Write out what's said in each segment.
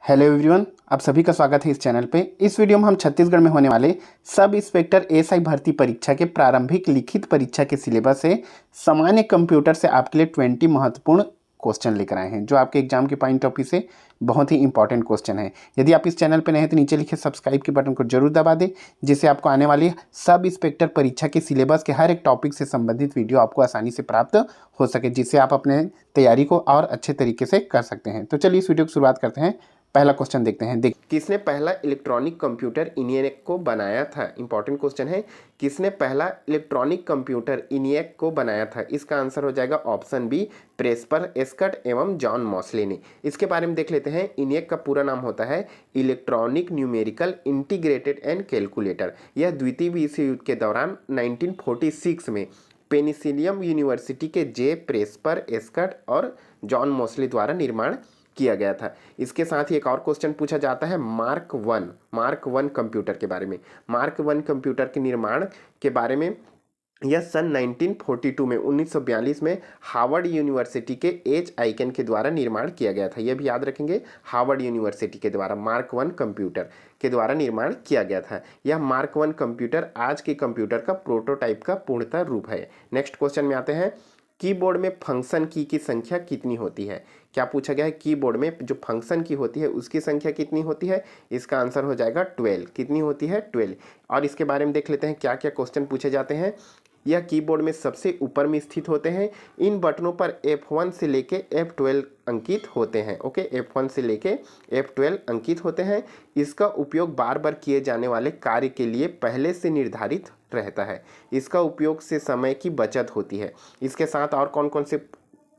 Hello everyone, आप सभी का स्वागत है इस चैनल पे। इस वीडियो में हम छत्तीसगढ़ में होने वाले सब इंस्पेक्टर एएसआई भर्ती परीक्षा के प्रारंभिक लिखित परीक्षा के सिलेबस से सामान्य कंप्यूटर से आपके लिए 20 महत्वपूर्ण क्वेश्चन लेकर आए हैं, जो आपके एग्जाम के पॉइंट ऑफ व्यू से बहुत ही इंपॉर्टेंट क्वेश्चन है। यदि आप इस चैनल पर नए हैं तो नीचे लिखे सब्सक्राइब के बटन को जरूर दबा दें, जिससे आपको आने वाली सब इंस्पेक्टर परीक्षा के सिलेबस के हर एक टॉपिक से संबंधित वीडियो आपको आसानी से प्राप्त हो सके, जिससे आप अपने तैयारी को और अच्छे तरीके से कर सकते हैं। तो चलिए इस वीडियो की शुरुआत करते हैं। पहला क्वेश्चन देखते हैं। किसने पहला इलेक्ट्रॉनिक कंप्यूटर इनियक को बनाया था? इंपॉर्टेंट क्वेश्चन है। किसने पहला इलेक्ट्रॉनिक कंप्यूटर इनियक को बनाया था? इसका आंसर हो जाएगा ऑप्शन बी, प्रेस्पर एस्कट एवं जॉन मॉसले ने। इसके बारे में देख लेते हैं। इनियक का पूरा नाम होता है electronic numerical integrated and calculator. यह द्वितीय विश्व युद्ध के दौरान 1946 में पेनिसिलियम यूनिवर्सिटी के जे प्रेस्पर एस्कट और जॉन मॉसले द्वारा निर्माण किया गया था। इसके साथ ही एक और क्वेश्चन पूछा जाता है मार्क वन कंप्यूटर के बारे में। मार्क वन कंप्यूटर के निर्माण के बारे में यह सन 1942 में 1942 में हार्वर्ड यूनिवर्सिटी के एच आइकन के द्वारा निर्माण किया गया था। यह भी याद रखेंगे, हार्वर्ड यूनिवर्सिटी के द्वारा मार्क वन कंप्यूटर के द्वारा निर्माण किया गया था। यह मार्क वन कंप्यूटर आज के कंप्यूटर का प्रोटोटाइप का पूर्णतः रूप है। नेक्स्ट क्वेश्चन में आते हैं। कीबोर्ड में फंक्शन की संख्या कितनी होती है? क्या पूछा गया है? कीबोर्ड में जो फंक्शन की होती है उसकी संख्या कितनी होती है? इसका आंसर हो जाएगा 12। कितनी होती है? 12। और इसके बारे में देख लेते हैं क्या क्या क्वेश्चन पूछे जाते हैं। यह कीबोर्ड में सबसे ऊपर में स्थित होते हैं। इन बटनों पर F1 से लेके F12 अंकित होते हैं। ओके, F1 से लेके F12 अंकित होते हैं। इसका उपयोग बार बार किए जाने वाले कार्य के लिए पहले से निर्धारित रहता है। इसका उपयोग से समय की बचत होती है। इसके साथ और कौन कौन से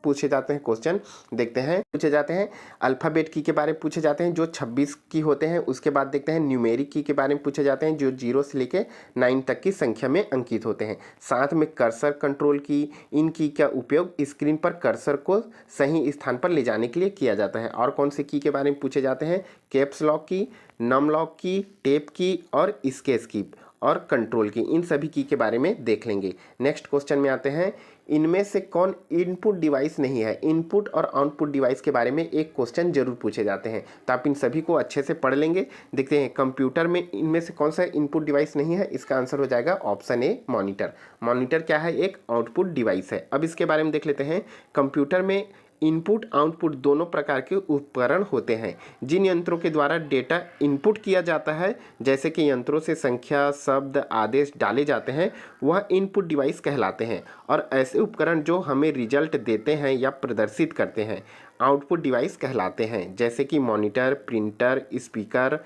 पूछे जाते हैं क्वेश्चन देखते हैं। पूछे जाते हैं अल्फ़ाबेट की के बारे में पूछे जाते हैं, जो 26 की होते हैं। उसके बाद देखते हैं न्यूमेरिक की के बारे में पूछे जाते हैं, जो 0 से लेके 9 तक की संख्या में अंकित होते हैं। साथ में कर्सर कंट्रोल की, इन की का उपयोग स्क्रीन पर कर्सर को सही स्थान पर ले जाने के लिए किया जाता है। और कौन से की के बारे में पूछे जाते हैं? कैप्स लॉक की, नम लॉक की, टेप की और स्केच की और कंट्रोल की। इन सभी की के बारे में देख लेंगे। नेक्स्ट क्वेश्चन में आते हैं। इनमें से कौन इनपुट डिवाइस नहीं है? इनपुट और आउटपुट डिवाइस के बारे में एक क्वेश्चन जरूर पूछे जाते हैं, तो आप इन सभी को अच्छे से पढ़ लेंगे। देखते हैं कंप्यूटर में इनमें से कौन सा इनपुट डिवाइस नहीं है। इसका आंसर हो जाएगा ऑप्शन ए, मॉनिटर। मॉनिटर क्या है? एक आउटपुट डिवाइस है। अब इसके बारे में देख लेते हैं। कंप्यूटर में इनपुट आउटपुट दोनों प्रकार के उपकरण होते हैं। जिन यंत्रों के द्वारा डेटा इनपुट किया जाता है, जैसे कि यंत्रों से संख्या, शब्द, आदेश डाले जाते हैं, वह इनपुट डिवाइस कहलाते हैं। और ऐसे उपकरण जो हमें रिजल्ट देते हैं या प्रदर्शित करते हैं, आउटपुट डिवाइस कहलाते हैं, जैसे कि मॉनिटर, प्रिंटर, स्पीकर,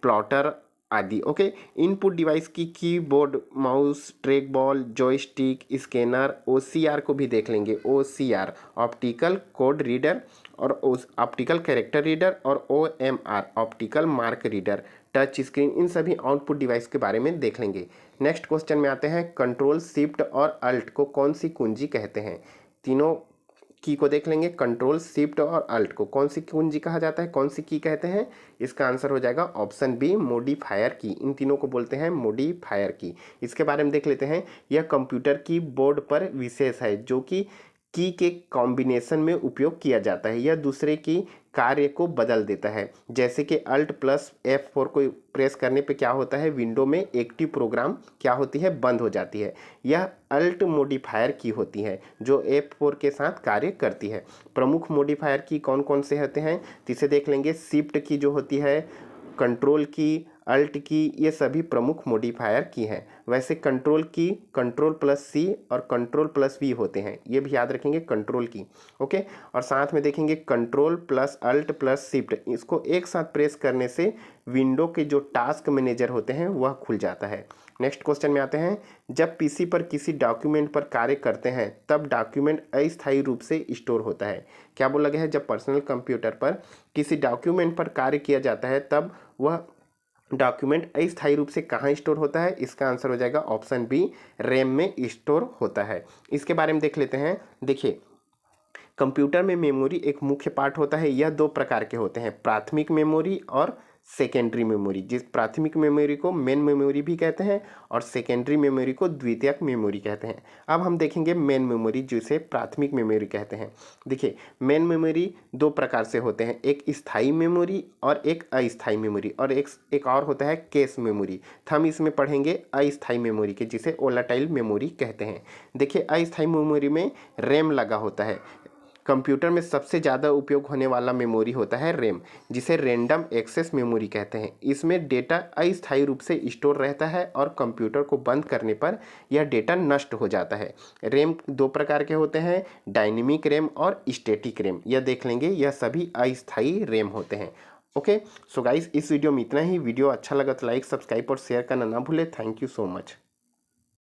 प्लॉटर आदि। ओके, इनपुट डिवाइस की keyboard, mouse, track ball, joystick, scanner, OCR को भी देख लेंगे। ओसीआर ऑप्टिकल कोड रीडर और ऑप्टिकल कैरेक्टर रीडर और OMR optical mark reader, touch screen, इन सभी आउटपुट डिवाइस के बारे में देख लेंगे। नेक्स्ट क्वेश्चन में आते हैं। कंट्रोल, शिफ्ट और अल्ट को कौन सी कुंजी कहते हैं? तीनों की को देख लेंगे। कंट्रोल, शिफ्ट और अल्ट को कौन सी कुंजी कहा जाता है, कौन सी की कहते हैं? इसका आंसर हो जाएगा ऑप्शन बी, मॉडिफायर की। इन तीनों को बोलते हैं मॉडिफायर की। इसके बारे में देख लेते हैं। यह कंप्यूटर की बोर्ड पर विशेष है, जो कि की के कॉम्बिनेशन में उपयोग किया जाता है। यह दूसरे की कार्य को बदल देता है, जैसे कि अल्ट प्लस F4 को प्रेस करने पे क्या होता है? विंडो में एक्टिव प्रोग्राम क्या होती है? बंद हो जाती है। यह अल्ट मॉडिफायर की होती है, जो F4 के साथ कार्य करती है। प्रमुख मॉडिफायर की कौन कौन से होते हैं? तो इसे देख लेंगे। शिफ्ट की जो होती है, कंट्रोल की, अल्ट की, ये सभी प्रमुख मॉडिफायर की हैं। वैसे कंट्रोल की कंट्रोल प्लस सी और कंट्रोल प्लस वी होते हैं, ये भी याद रखेंगे, कंट्रोल की। ओके, और साथ में देखेंगे control plus alt plus shift, इसको एक साथ प्रेस करने से विंडो के जो टास्क मैनेजर होते हैं वह खुल जाता है। नेक्स्ट क्वेश्चन में आते हैं। जब पीसी पर किसी डॉक्यूमेंट पर कार्य करते हैं, तब डॉक्यूमेंट अस्थायी रूप से स्टोर होता है। क्या बोला गया है? जब पर्सनल कंप्यूटर पर किसी डॉक्यूमेंट पर कार्य किया जाता है, तब वह डॉक्यूमेंट अस्थायी रूप से कहाँ स्टोर होता है? इसका आंसर हो जाएगा ऑप्शन बी, रैम में स्टोर होता है। इसके बारे में देख लेते हैं। देखिए, कंप्यूटर में मेमोरी एक मुख्य पार्ट होता है। यह दो प्रकार के होते हैं, प्राथमिक मेमोरी और सेकेंडरी मेमोरी। जिस प्राथमिक मेमोरी को मेन मेमोरी भी कहते हैं और सेकेंडरी मेमोरी को द्वितीयक मेमोरी कहते हैं। अब हम देखेंगे मेन मेमोरी, जिसे प्राथमिक मेमोरी कहते हैं। देखिए, मेन मेमोरी दो प्रकार से होते हैं, एक स्थायी मेमोरी और एक अस्थायी मेमोरी, और एक और होता है केस मेमोरी। तो हम इसमें पढ़ेंगे अस्थायी मेमोरी के, जिसे वोलेटाइल मेमोरी कहते हैं। देखिए, अस्थायी मेमोरी में रैम लगा होता है। कंप्यूटर में सबसे ज़्यादा उपयोग होने वाला मेमोरी होता है रैम, जिसे रैंडम एक्सेस मेमोरी कहते हैं। इसमें डेटा अस्थायी रूप से स्टोर रहता है और कंप्यूटर को बंद करने पर यह डेटा नष्ट हो जाता है। रैम दो प्रकार के होते हैं, डायनेमिक रैम और स्टैटिक रैम। यह देख लेंगे, यह सभी अस्थायी रैम होते हैं। ओके, सो गाइस, इस वीडियो में इतना ही। वीडियो अच्छा लगा तो लाइक, सब्सक्राइब और शेयर करना ना भूलें। Thank you so much.